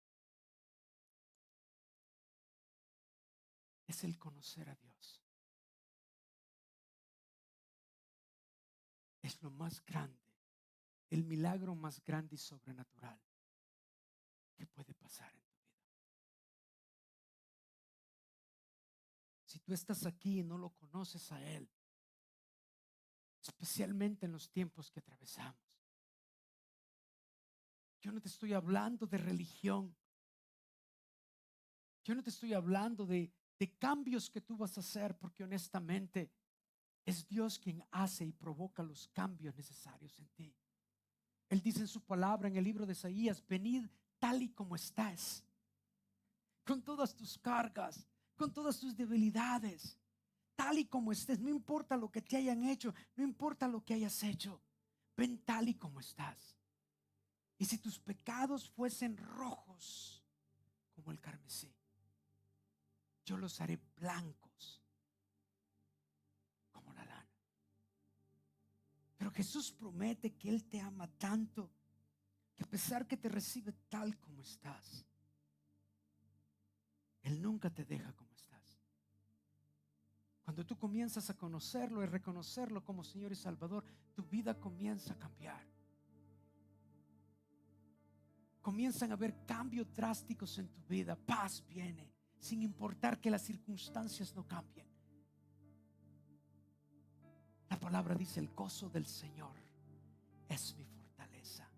es el conocer a Dios, es lo más grande, el milagro más grande y sobrenatural que puede pasar en tu vida. Si tú estás aquí y no lo conoces a Él, especialmente en los tiempos que atravesamos, yo no te estoy hablando de religión. Yo no te estoy hablando de cambios que tú vas a hacer, porque honestamente es Dios quien hace y provoca los cambios necesarios en ti. Él dice en su palabra en el libro de Isaías: venid tal y como estás, con todas tus cargas, con todas tus debilidades, tal y como estés. No importa lo que te hayan hecho, no importa lo que hayas hecho, ven tal y como estás. Y si tus pecados fuesen rojos como el carmesí, yo los haré blancos como la lana. Pero Jesús promete que Él te ama tanto, que a pesar que te recibe tal como estás, Él nunca te deja como estás. Cuando tú comienzas a conocerlo y reconocerlo como Señor y Salvador, tu vida comienza a cambiar. Comienzan a haber cambios drásticos en tu vida. Paz viene, sin importar que las circunstancias no cambien. La palabra dice: el gozo del Señor es mi fortaleza.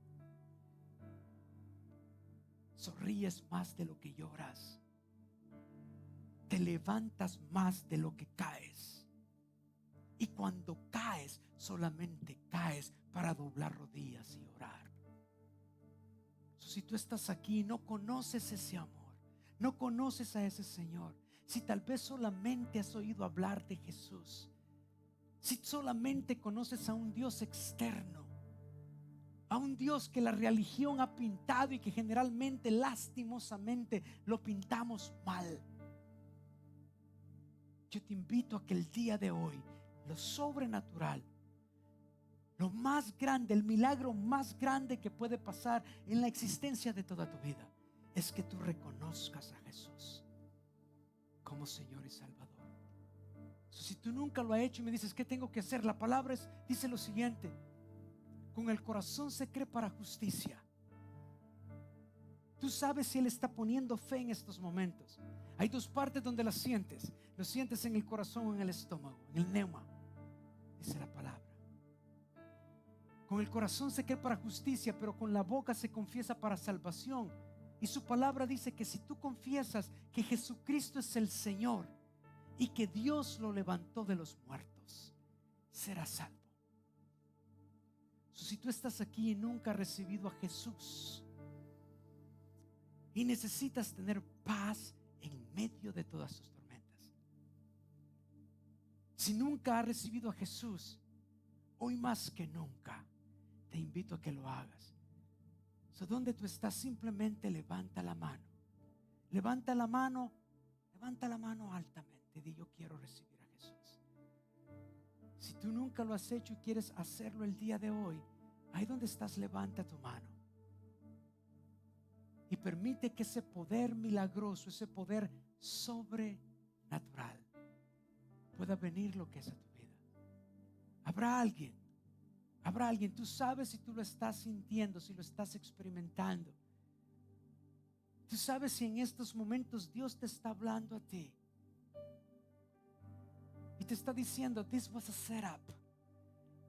Sonríes más de lo que lloras. Te levantas más de lo que caes. Y cuando caes, solamente caes para doblar rodillas y orar. Si tú estás aquí y no conoces ese amor, no conoces a ese Señor, si tal vez solamente has oído hablar de Jesús, si solamente conoces a un Dios externo, a un Dios que la religión ha pintado y que generalmente, lastimosamente, lo pintamos mal, yo te invito a que el día de hoy, lo sobrenatural, lo más grande, el milagro más grande que puede pasar en la existencia de toda tu vida, es que tú reconozcas a Jesús como Señor y Salvador. Si tú nunca lo has hecho y me dices: ¿qué tengo que hacer? La palabra dice lo siguiente: con el corazón se cree para justicia. Tú sabes si Él está poniendo fe en estos momentos. Hay dos partes donde las sientes. Lo sientes en el corazón o en el estómago, en el neuma, dice la palabra. Con el corazón se cree para justicia, pero con la boca se confiesa para salvación. Y su palabra dice que si tú confiesas que Jesucristo es el Señor y que Dios lo levantó de los muertos, serás salvo. Si tú estás aquí y nunca has recibido a Jesús y necesitas tener paz en medio de todas tus tormentas, si nunca has recibido a Jesús, hoy más que nunca te invito a que lo hagas. Donde tú estás, simplemente levanta la mano. Levanta la mano altamente. Di: yo quiero recibir a Jesús. Si tú nunca lo has hecho y quieres hacerlo el día de hoy, ahí donde estás, levanta tu mano y permite que ese poder milagroso, ese poder sobrenatural pueda venir lo que es a tu vida. Habrá alguien, tú sabes si tú lo estás sintiendo, si lo estás experimentando. Tú sabes si en estos momentos Dios te está hablando a ti y te está diciendo: this was a setup.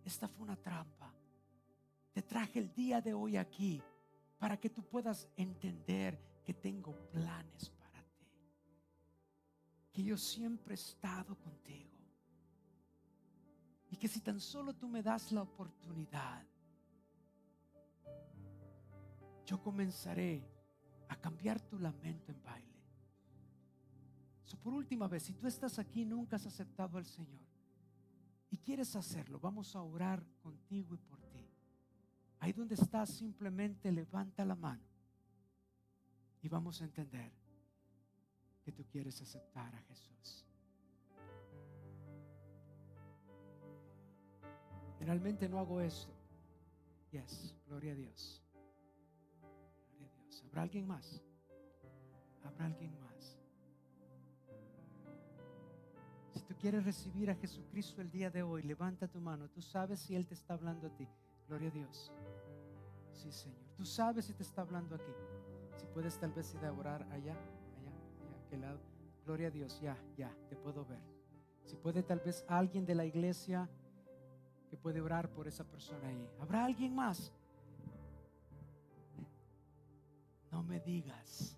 Esta fue una trampa. Te traje el día de hoy aquí para que tú puedas entender que tengo planes para ti, que yo siempre he estado contigo, y que si tan solo tú me das la oportunidad, yo comenzaré a cambiar tu lamento en baile. Por última vez, si tú estás aquí y nunca has aceptado al Señor y quieres hacerlo, vamos a orar contigo y por ti. Ahí donde estás, simplemente levanta la mano y vamos a entender que tú quieres aceptar a Jesús. Generalmente no hago esto. Yes, gloria a Dios. Gloria a Dios. ¿Habrá alguien más? ¿Habrá alguien más? Si tú quieres recibir a Jesucristo el día de hoy, levanta tu mano. Tú sabes si Él te está hablando a ti. Gloria a Dios. Sí, Señor. Tú sabes si te está hablando aquí. Si puedes tal vez ir a orar allá, aquel lado. Gloria a Dios. Ya, te puedo ver. Si puede tal vez alguien de la iglesia que puede orar por esa persona ahí. ¿Habrá alguien más? No me digas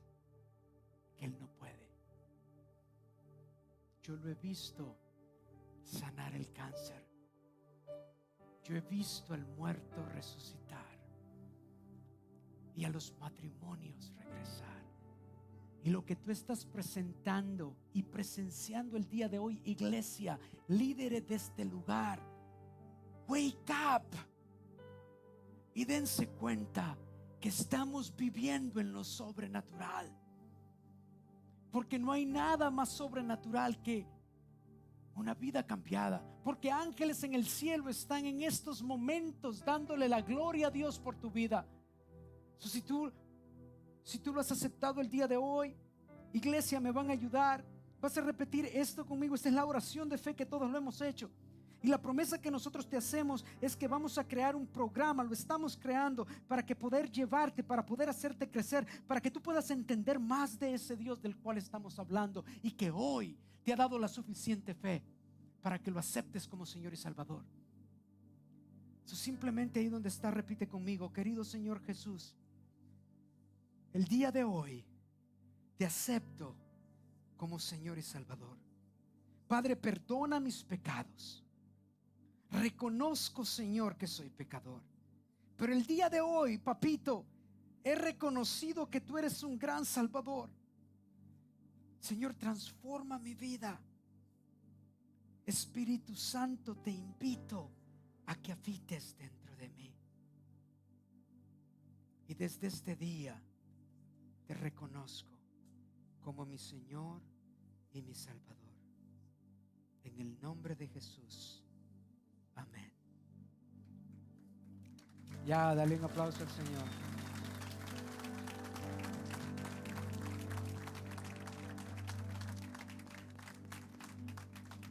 que Él no puede. Yo lo he visto sanar el cáncer. Yo he visto al muerto resucitar y a los matrimonios regresar. Y lo que tú estás presentando y presenciando el día de hoy, iglesia, líderes de este lugar, wake up y dense cuenta que estamos viviendo en lo sobrenatural. Porque no hay nada más sobrenatural que una vida cambiada. Porque ángeles en el cielo están en estos momentos dándole la gloria a Dios por tu vida. Si tú lo has aceptado el día de hoy, iglesia, me van a ayudar. Vas a repetir esto conmigo. Esta es la oración de fe que todos lo hemos hecho. Y la promesa que nosotros te hacemos es que vamos a crear un programa, lo estamos creando para que poder llevarte, para poder hacerte crecer, para que tú puedas entender más de ese Dios del cual estamos hablando y que hoy te ha dado la suficiente fe para que lo aceptes como Señor y Salvador. Simplemente ahí donde está, repite conmigo: querido Señor Jesús, el día de hoy te acepto como Señor y Salvador. Padre, perdona mis pecados. Reconozco, Señor, que soy pecador, pero el día de hoy, papito, he reconocido que tú eres un gran Salvador. Señor, transforma mi vida. Espíritu Santo, te invito a que habites dentro de mí. Y desde este día te reconozco como mi Señor y mi Salvador. En el nombre de Jesús. Amén. Ya, dale un aplauso al Señor.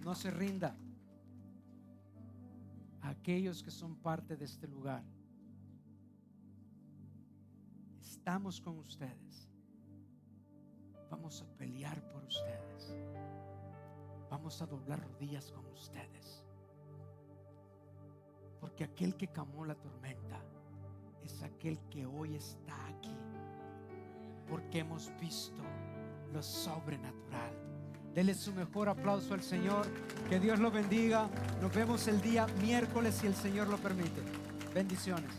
No se rinda a aquellos que son parte de este lugar. Estamos con ustedes. Vamos a pelear por ustedes. Vamos a doblar rodillas con ustedes. Porque aquel que calmó la tormenta es aquel que hoy está aquí. Porque hemos visto lo sobrenatural. Dele su mejor aplauso al Señor. Que Dios lo bendiga. Nos vemos el día miércoles si el Señor lo permite. Bendiciones.